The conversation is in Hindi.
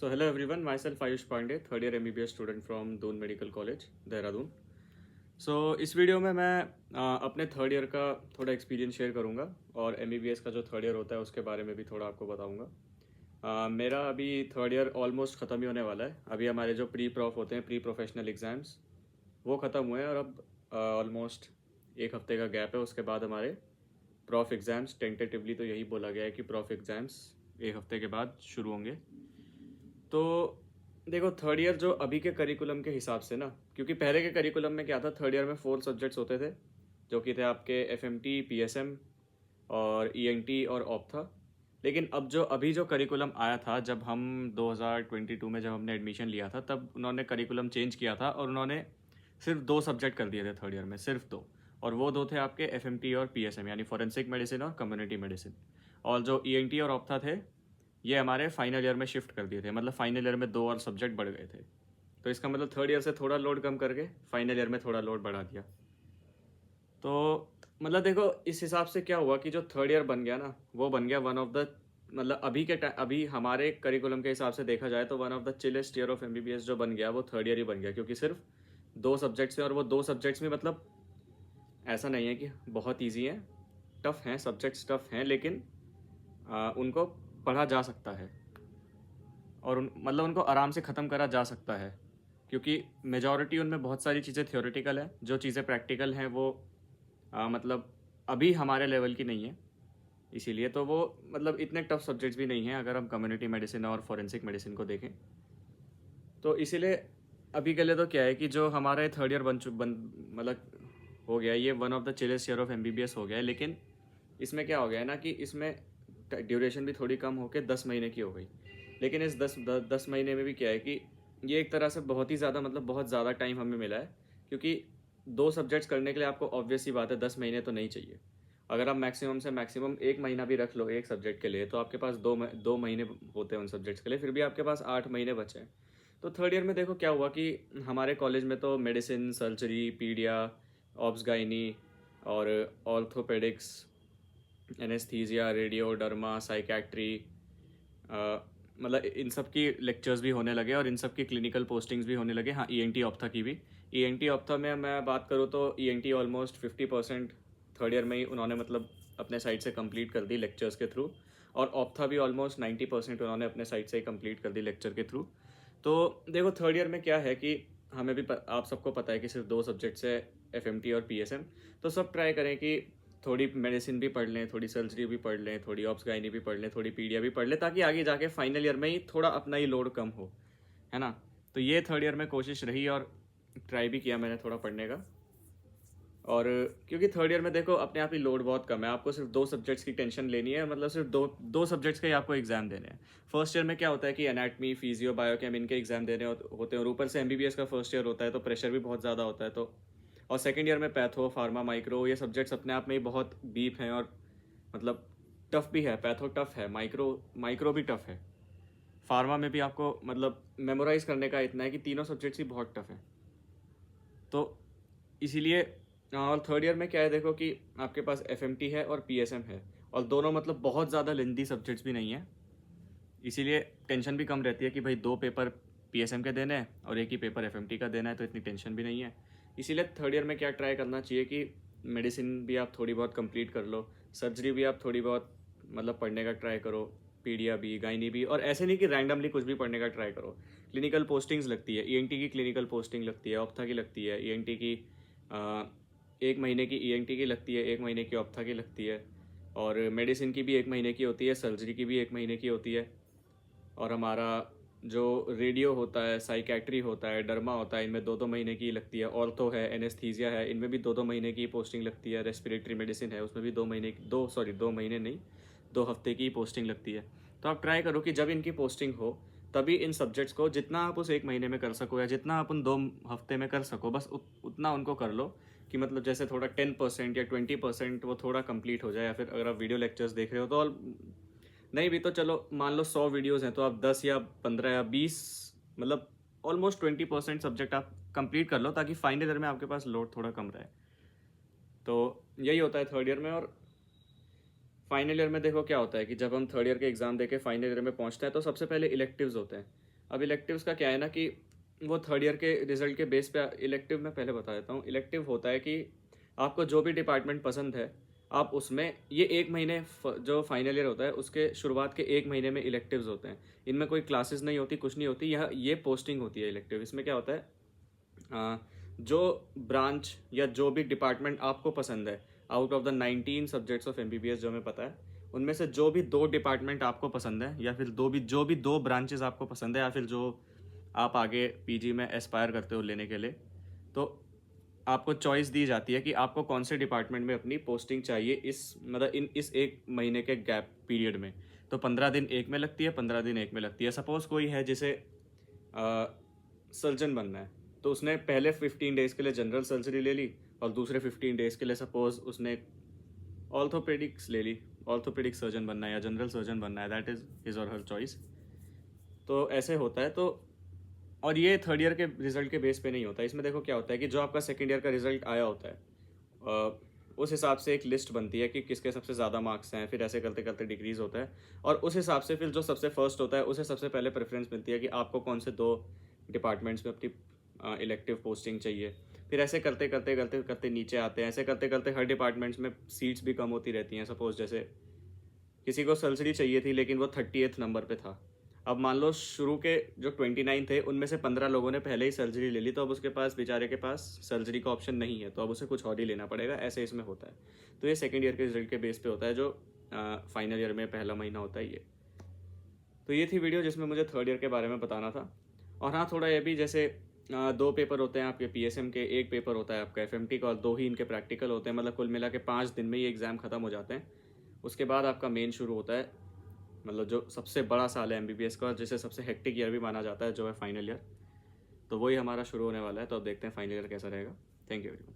So hello everyone, myself Ayush Pandey, third year MBBS student from Doon medical college Dehradun. So इस वीडियो में मैं अपने थर्ड ईयर का थोड़ा एक्सपीरियंस शेयर करूंगा और MBBS का जो थर्ड ईयर होता है उसके बारे में भी थोड़ा आपको बताऊंगा। मेरा अभी थर्ड ईयर ऑलमोस्ट ख़त्म ही होने वाला है। अभी हमारे जो प्री प्रॉफ होते हैं, प्री प्रोफेशनल एग्ज़ाम्स, वो ख़त्म हुए हैं और अब ऑलमोस्ट एक हफ्ते का गैप है। उसके बाद हमारे प्रॉफ एग्ज़ाम्स, टेंटेटिवली तो यही बोला गया है कि प्रॉफ एग्ज़ाम्स एक हफ्ते के बाद शुरू होंगे। तो देखो, थर्ड ईयर जो अभी के करिकुलम के हिसाब से ना, क्योंकि पहले के करिकुलम में क्या था, थर्ड ईयर में 4 सब्जेक्ट्स होते थे जो कि थे आपके FMT, PSM और ENT और ऑप्था। लेकिन अब जो अभी जो करिकुलम आया था, जब हम 2022 में जब हमने एडमिशन लिया था, तब उन्होंने करिकुलम चेंज किया था और उन्होंने सिर्फ 2 सब्जेक्ट कर दिए थे थर्ड ईयर में, सिर्फ 2। और वो 2 थे आपके FMT और PSM, यानी फॉरेंसिक मेडिसिन और कम्युनिटी मेडिसिन। और जो ENT और ऑप्था थे, ये हमारे फाइनल ईयर में शिफ्ट कर दिए थे। मतलब फाइनल ईयर में 2 और सब्जेक्ट बढ़ गए थे। तो इसका मतलब थर्ड ईयर से थोड़ा लोड कम करके फाइनल ईयर में थोड़ा लोड बढ़ा दिया। तो मतलब देखो, इस हिसाब से क्या हुआ कि जो थर्ड ईयर बन गया ना, वो बन गया वन ऑफ द, मतलब अभी हमारे करिकुलम के हिसाब से देखा जाए तो one of the chillest year of MBBS जो बन गया वो थर्ड ईयर ही बन गया। क्योंकि सिर्फ 2 सब्जेक्ट्स हैं और वो 2 सब्जेक्ट्स में मतलब ऐसा नहीं है कि बहुत ईजी हैं, टफ हैं, सब्जेक्ट्स टफ हैं, लेकिन उनको पढ़ा जा सकता है और मतलब उनको आराम से ख़त्म करा जा सकता है। क्योंकि मेजॉरिटी उनमें बहुत सारी चीज़ें थियोरेटिकल है, जो चीज़ें प्रैक्टिकल हैं वो मतलब अभी हमारे लेवल की नहीं है। इसीलिए तो वो मतलब इतने टफ सब्जेक्ट्स भी नहीं हैं अगर हम कम्युनिटी मेडिसिन और फॉरेंसिक मेडिसिन को देखें। तो इसीलिए अभी के लिए तो क्या है कि जो हमारा थर्ड ईयर मतलब हो गया, ये one of the chillest year of MBBS हो गया है। लेकिन इसमें क्या हो गया है ना कि इसमें ड्यूरेशन भी थोड़ी कम होकर 10 महीने की हो गई। लेकिन इस 10 महीने में भी क्या है कि ये एक तरह से बहुत ही ज़्यादा, मतलब बहुत ज़्यादा टाइम हमें मिला है। क्योंकि 2 सब्जेक्ट्स करने के लिए आपको ऑब्वियस ही बात है 10 महीने तो नहीं चाहिए। अगर आप मैक्सिमम से मैक्सिमम 1 महीना भी रख लो एक सब्जेक्ट के लिए, तो आपके पास 2 महीने होते हैं उन सब्जेक्ट्स के लिए, फिर भी आपके पास 8 महीने बचे हैं। तो थर्ड ईयर में देखो क्या हुआ कि हमारे कॉलेज में तो मेडिसिन, सर्जरी, पीडिया, ऑब्स गाइनी और orthopaedics, anaesthesia, radio, derma, psychiatry, मतलब इन सब की लेक्चर्स भी होने लगे और इन सब की क्लिनिकल पोस्टिंग्स भी होने लगे। हाँ, ENT ऑप्था की भी। ENT ऑप्था में मैं बात करूँ तो ENT ऑलमोस्ट 50% थर्ड ईयर में ही उन्होंने मतलब अपने साइड से कंप्लीट कर दी लेक्चर्स के थ्रू। और ऑप्था भी ऑलमोस्ट 90% उन्होंने अपने साइड से ही कंप्लीट कर दी लेक्चर के थ्रू। तो देखो, थर्ड ईयर में क्या है कि हमें भी आप सबको पता है कि सिर्फ 2 सब्जेक्ट्स है, FMT और PSM। तो सब ट्राई करें कि थोड़ी मेडिसिन भी पढ़ लें, थोड़ी सर्जरी भी पढ़ लें, थोड़ी ऑप्स गाइनी भी पढ़ लें, थोड़ी पीडिया भी पढ़ लें, ताकि आगे जाके फाइनल ईयर में ही थोड़ा अपना ही लोड कम हो, है ना। तो ये थर्ड ईयर में कोशिश रही और ट्राई भी किया मैंने थोड़ा पढ़ने का। और क्योंकि थर्ड ईयर में देखो अपने आप ही लोड बहुत कम है, आपको सिर्फ 2 सब्जेक्ट्स की टेंशन लेनी है, मतलब सिर्फ दो सब्जेक्ट्स के ही आपको एग्जाम देने हैं। फर्स्ट ईयर में क्या होता है कि एनाटमी, फिजियो, बायोकेम, इनके एग्जाम देने होते हैं और ऊपर से MBBS का फर्स्ट ईयर होता है तो प्रेशर भी बहुत ज़्यादा होता है। तो और सेकेंड ईयर में पैथो, फार्मा, माइक्रो, ये सब्जेक्ट्स अपने आप में ही बहुत डीप हैं और मतलब टफ भी है। पैथो टफ है, माइक्रो भी टफ है, फार्मा में भी आपको मतलब मेमोराइज करने का इतना है कि तीनों सब्जेक्ट्स ही बहुत टफ है। तो इसीलिए और थर्ड ईयर में क्या है देखो कि आपके पास FMT है और PSM है, और दोनों मतलब बहुत ज़्यादा लेंदी सब्जेक्ट्स भी नहीं है। इसीलिए टेंशन भी कम रहती है कि भाई 2 पेपर PSM के देने हैं और एक ही पेपर FMT का देना है, तो इतनी टेंशन भी नहीं है। इसीलिए थर्ड ईयर में क्या ट्राई करना चाहिए कि मेडिसिन भी आप थोड़ी बहुत कंप्लीट कर लो, सर्जरी भी आप थोड़ी बहुत मतलब पढ़ने का ट्राई करो, पीडिया भी, गाइनी भी। और ऐसे नहीं कि रैंडमली कुछ भी पढ़ने का ट्राई करो। क्लिनिकल पोस्टिंग्स लगती है, ENT की क्लिनिकल पोस्टिंग लगती है, ऑप्था की लगती है, ENT की 1 महीने की ENT की लगती है, 1 महीने की ऑप्था की लगती है, और मेडिसिन की भी 1 महीने की होती है, सर्जरी की भी 1 महीने की होती है। और हमारा जो रेडियो होता है, साइकैट्री होता है, डर्मा होता है, इनमें 2-2 महीने की लगती है। ऑर्थो है, एनेस्थीसिया है, इनमें भी 2-2 महीने की पोस्टिंग लगती है। रेस्पिरेटरी मेडिसिन है, उसमें भी 2 महीने नहीं, 2 हफ्ते की पोस्टिंग लगती है। तो आप ट्राई करो कि जब इनकी पोस्टिंग हो तभी इन सब्जेक्ट्स को जितना आप उस 1 महीने में कर सको या जितना आप उन 2 हफ्ते में कर सको, बस उतना उनको कर लो कि मतलब जैसे थोड़ा 10% या 20% वो थोड़ा कंप्लीट हो जाए। या फिर अगर आप वीडियो लेक्चर्स देख रहे हो तो नहीं भी तो चलो मान लो 100 वीडियोस हैं तो आप 10 या 15 या 20, मतलब ऑलमोस्ट 20% सब्जेक्ट आप कंप्लीट कर लो, ताकि फाइनल ईयर में आपके पास लोड थोड़ा कम रहे। तो यही होता है थर्ड ईयर में। और फाइनल ईयर में देखो क्या होता है कि जब हम थर्ड ईयर के एग्ज़ाम देके फाइनल ईयर में पहुंचते हैं तो सबसे पहले इलेक्टिव्स होते हैं। अब इलेक्टिव्स का क्या है ना कि वो थर्ड ईयर के रिजल्ट के बेस पे, इलेक्टिव मैं पहले बता देता हूँ। इलेक्टिव होता है कि आपको जो भी डिपार्टमेंट पसंद है आप उसमें, ये एक महीने जो फाइनल ईयर होता है उसके शुरुआत के एक महीने में इलेक्टिव्स होते हैं। इनमें कोई क्लासेस नहीं होती, कुछ नहीं होती, यह ये पोस्टिंग होती है इलेक्टिव। इसमें क्या होता है, जो ब्रांच या जो भी डिपार्टमेंट आपको पसंद है, out of the 19 subjects of MBBS जो हमें पता है, उनमें से जो भी 2 डिपार्टमेंट आपको पसंद है, या फिर जो भी 2 ब्रांचेस आपको पसंद है, या फिर जो आप आगे पीजी में एस्पायर करते हो लेने के लिए, तो आपको चॉइस दी जाती है कि आपको कौन से डिपार्टमेंट में अपनी पोस्टिंग चाहिए इस एक महीने के गैप पीरियड में। तो 15 दिन एक में लगती है, 15 दिन एक में लगती है। सपोज कोई है जिसे सर्जन बनना है, तो उसने पहले 15 डेज़ के लिए जनरल सर्जरी ले ली और दूसरे 15 डेज़ के लिए सपोज उसने ऑर्थोपेडिक्स ले ली, ऑर्थोपेडिक सर्जन बनना है या जनरल सर्जन बनना है, दैट इज़ हिज और हर चॉइस। तो ऐसे होता है। तो और ये थर्ड ईयर के रिजल्ट के बेस पे नहीं होता। इसमें देखो क्या होता है कि जो आपका सेकेंड ईयर का रिजल्ट आया होता है, उस हिसाब से एक लिस्ट बनती है कि किसके सबसे ज़्यादा मार्क्स हैं, फिर ऐसे करते करते डिक्रीज़ होता है, और उस हिसाब से फिर जो सबसे फर्स्ट होता है उसे सबसे पहले प्रेफरेंस मिलती है कि आपको कौन से 2 डिपार्टमेंट्स में अपनी इलेक्टिव पोस्टिंग चाहिए। फिर ऐसे करते करते करते करते नीचे आते हैं, ऐसे करते करते हर डिपार्टमेंट्स में सीट्स भी कम होती रहती हैं। सपोज जैसे किसी को सर्जरी चाहिए थी लेकिन वो 38th नंबर पे था। अब मान लो शुरू के जो 29 थे उनमें से 15 लोगों ने पहले ही सर्जरी ले ली, तो अब उसके पास, बेचारे के पास सर्जरी का ऑप्शन नहीं है, तो अब उसे कुछ और ही लेना पड़ेगा। ऐसे इसमें होता है। तो ये सेकेंड ईयर के रिजल्ट के बेस पे होता है, जो फाइनल ईयर में पहला महीना होता है ये। तो ये थी वीडियो जिसमें मुझे थर्ड ईयर के बारे में बताना था। और हाँ, थोड़ा ये भी, जैसे 2 पेपर होते हैं आपके पीएसएम के, 1 पेपर होता है आपका एफएमटी का, और 2 ही इनके प्रैक्टिकल होते हैं। मतलब कुल मिला के 5 दिन में ये एग्ज़ाम ख़त्म हो जाते हैं। उसके बाद आपका मेन शुरू होता है, मतलब जो सबसे बड़ा साल है एमबीबीएस का, जिसे सबसे हेक्टिक ईयर भी माना जाता है, जो है फाइनल ईयर। तो वही हमारा शुरू होने वाला है। तो अब देखते हैं फाइनल ईयर कैसा रहेगा। Thank you everyone.